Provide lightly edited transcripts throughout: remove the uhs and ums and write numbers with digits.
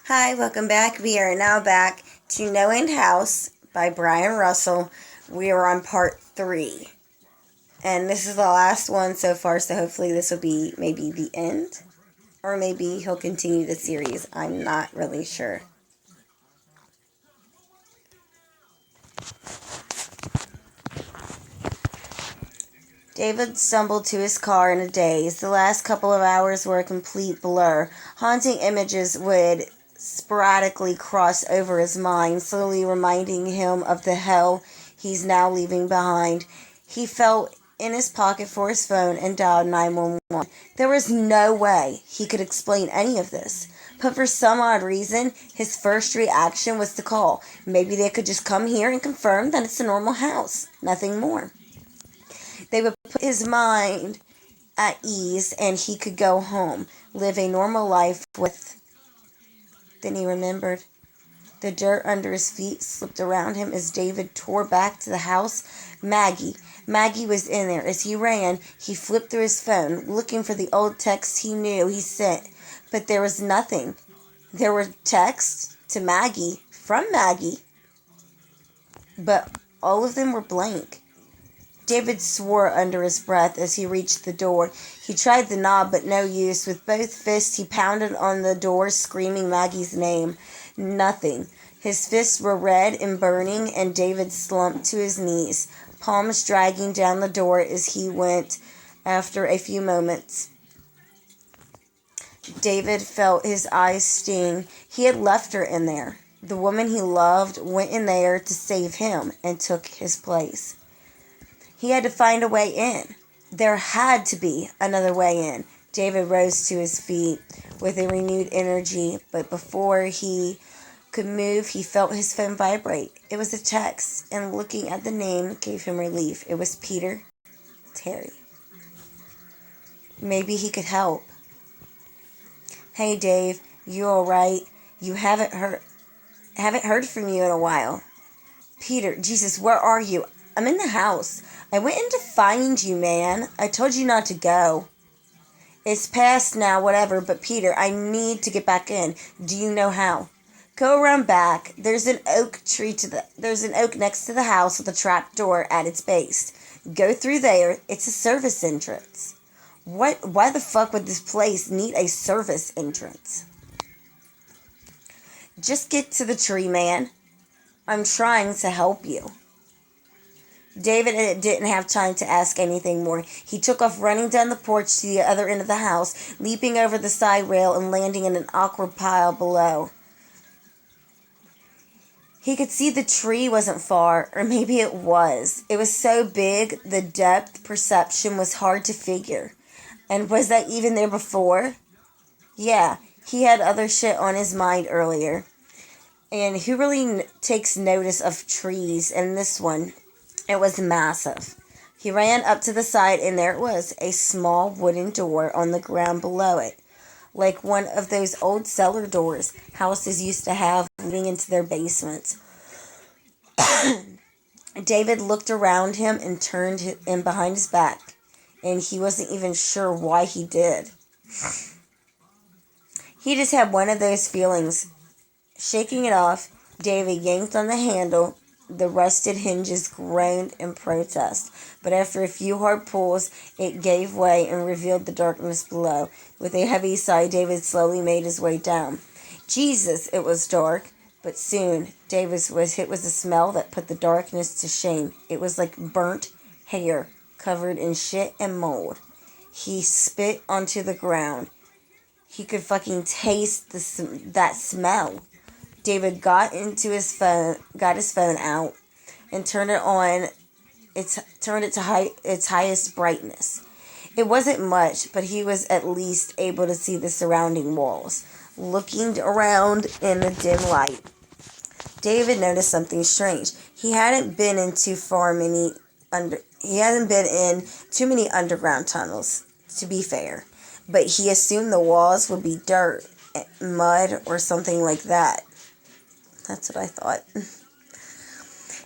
Hi, welcome back. We are now back to No End House by Brian Russell. We are on part 3. And this is the last one so far, so hopefully this will be maybe the end. Or maybe he'll continue the series. I'm not really sure. David stumbled to his car in a daze. The last couple of hours were a complete blur. Haunting images would sporadically cross over his mind, slowly reminding him of the hell he's now leaving behind. He felt in his pocket for his phone and dialed 911. There was no way he could explain any of this. But for some odd reason, his first reaction was to call. Maybe they could just come here and confirm that it's a normal house. Nothing more. They would put his mind at ease and he could go home, live a normal life with. Then he remembered. The dirt under his feet slipped around him as David tore back to the house. Maggie was in there. As he ran, he flipped through his phone, looking for the old texts he knew he sent. But there was nothing. There were texts to Maggie, from Maggie, but all of them were blank. David swore under his breath as he reached the door. He tried the knob, but no use. With both fists, he pounded on the door, screaming Maggie's name. Nothing. His fists were red and burning, and David slumped to his knees, palms dragging down the door as he went. After a few moments, David felt his eyes sting. He had left her in there. The woman he loved went in there to save him and took his place. He had to find a way in. There had to be another way in. David rose to his feet with a renewed energy, but before he could move, he felt his phone vibrate. It was a text, and looking at the name gave him relief. It was Peter Terry. Maybe he could help. Hey, Dave, you all right? You haven't heard from you in a while. Peter, Jesus, where are you? I'm in the house. I went in to find you, man. I told you not to go. It's past now, whatever, but Peter, I need to get back in. Do you know how? Go around back. There's an oak next to the house with a trap door at its base. Go through there. It's a service entrance. Why the fuck would this place need a service entrance? Just get to the tree, man. I'm trying to help you. David didn't have time to ask anything more. He took off running down the porch to the other end of the house, leaping over the side rail and landing in an awkward pile below. He could see the tree wasn't far, or maybe it was. It was so big, the depth perception was hard to figure. And was that even there before? Yeah, he had other shit on his mind earlier. And who really takes notice of trees? And this one, it was massive. He ran up to the side, and there it was, a small wooden door on the ground below it, like one of those old cellar doors houses used to have leading into their basements. David looked around him and turned in behind his back, and he wasn't even sure why he did. He just had one of those feelings. Shaking it off, David yanked on the handle. The rusted hinges groaned in protest, but after a few hard pulls, it gave way and revealed the darkness below. With a heavy sigh, David slowly made his way down. Jesus, it was dark, but soon David was hit with a smell that put the darkness to shame. It was like burnt hair covered in shit and mold. He spit onto the ground. He could fucking taste that smell. David got his phone out, and turned it on. Turned it to its highest brightness. It wasn't much, but he was at least able to see the surrounding walls. Looking around in the dim light, David noticed something strange. He hadn't been in too many underground tunnels, to be fair, but he assumed the walls would be dirt, mud, or something like that. That's what I thought.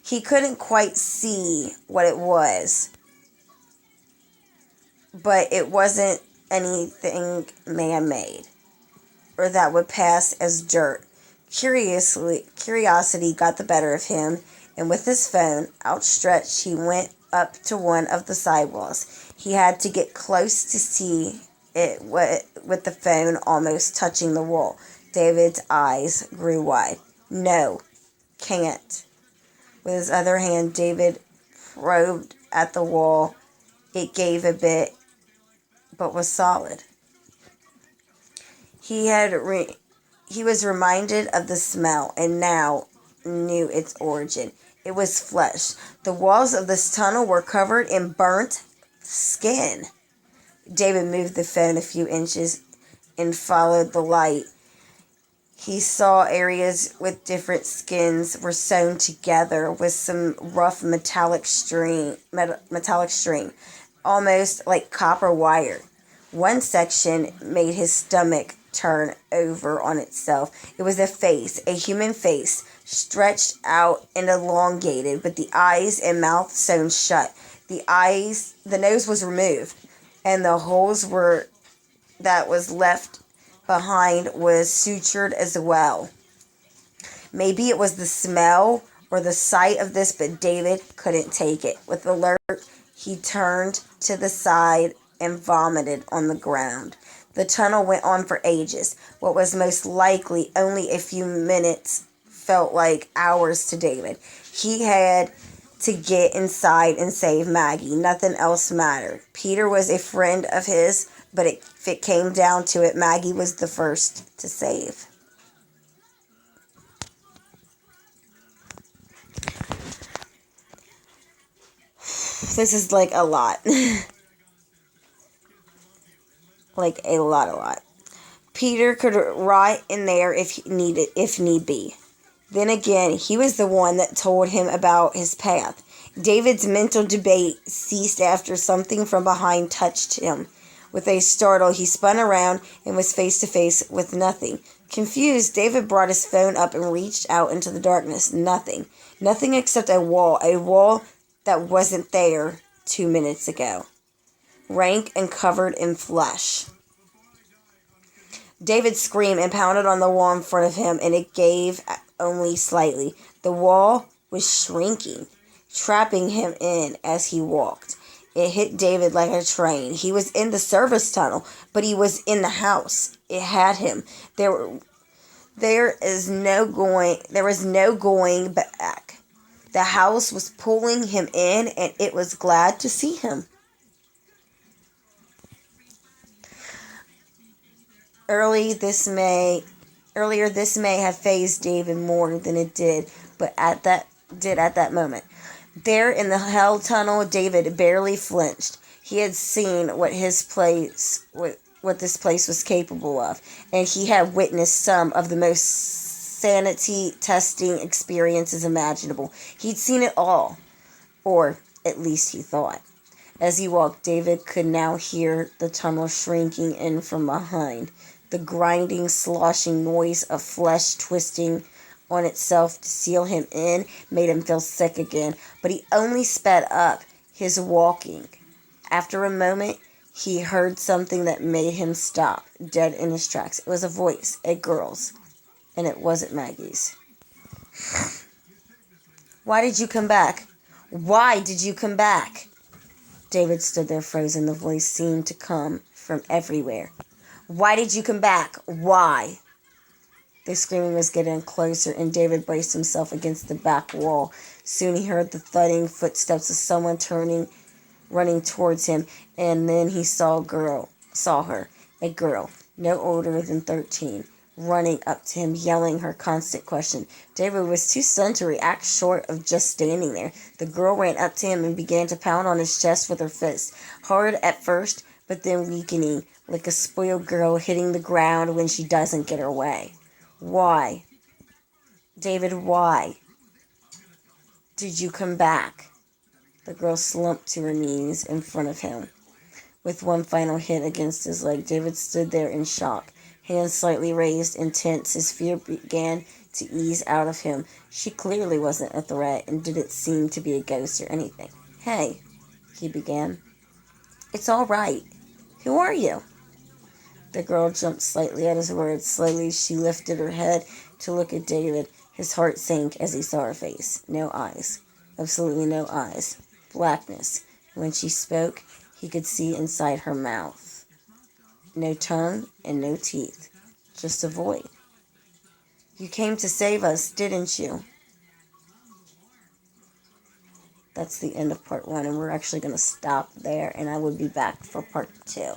He couldn't quite see what it was, but it wasn't anything man-made or that would pass as dirt. Curiosity got the better of him, and with his phone outstretched, he went up to one of the sidewalls. He had to get close to see it with the phone almost touching the wall. David's eyes grew wide. No, can't. With his other hand, David probed at the wall. It gave a bit, but was solid. He was reminded of the smell, and now knew its origin. It was flesh. The walls of this tunnel were covered in burnt skin. David moved the phone a few inches and followed the light. He saw areas with different skins were sewn together with some rough metallic string, almost like copper wire. One section made his stomach turn over on itself. It was a face, a human face, stretched out and elongated, with the eyes and mouth sewn shut. The nose was removed, and the holes that was left behind was sutured as well. Maybe it was the smell or the sight of this, but David couldn't take it. With alert, he turned to the side and vomited on the ground. The tunnel went on for ages. What was most likely only a few minutes felt like hours to David. He had to get inside and save Maggie. Nothing else mattered. Peter was a friend of his, but if it came down to it, Maggie was the first to save. This is like a lot. Like a lot. Peter could rot in there if need be. Then again, he was the one that told him about his path. David's mental debate ceased after something from behind touched him. With a startle, he spun around and was face to face with nothing. Confused, David brought his phone up and reached out into the darkness. Nothing. Nothing except a wall that wasn't there 2 minutes ago. Rank and covered in flesh. David screamed and pounded on the wall in front of him, and it gave only slightly. The wall was shrinking, trapping him in as he walked. It hit David like a train. He was in the service tunnel, but he was in the house. It had him. There was no going back. The house was pulling him in, and it was glad to see him. Earlier this may have fazed David more than it did, but at that moment. There in the hell tunnel, David barely flinched. He had seen what this place was capable of, and he had witnessed some of the most sanity testing experiences imaginable. He'd seen it all, or at least he thought. As he walked, David could now hear the tunnel shrinking in from behind. The grinding, sloshing noise of flesh twisting on itself to seal him in made him feel sick again, but he only sped up his walking. After a moment, he heard something that made him stop, dead in his tracks. It was a voice, a girl's, and it wasn't Maggie's. Why did you come back? Why did you come back? David stood there frozen. The voice seemed to come from everywhere. Why did you come back? Why? The screaming was getting closer, and David braced himself against the back wall. Soon he heard the thudding footsteps of someone running towards him, and then he saw her, a girl, no older than 13, running up to him, yelling her constant question. David was too stunned to react short of just standing there. The girl ran up to him and began to pound on his chest with her fist, hard at first, but then weakening, like a spoiled girl hitting the ground when she doesn't get her way. Why? David, why did you come back? The girl slumped to her knees in front of him. With one final hit against his leg, David stood there in shock, hands slightly raised and tense. His fear began to ease out of him. She clearly wasn't a threat and didn't seem to be a ghost or anything. Hey, he began. It's all right. Who are you? The girl jumped slightly at his words. Slowly, she lifted her head to look at David. His heart sank as he saw her face. No eyes. Absolutely no eyes. Blackness. When she spoke, he could see inside her mouth. No tongue and no teeth. Just a void. You came to save us, didn't you? That's the end of part 1, and we're actually going to stop there, and I will be back for part 2.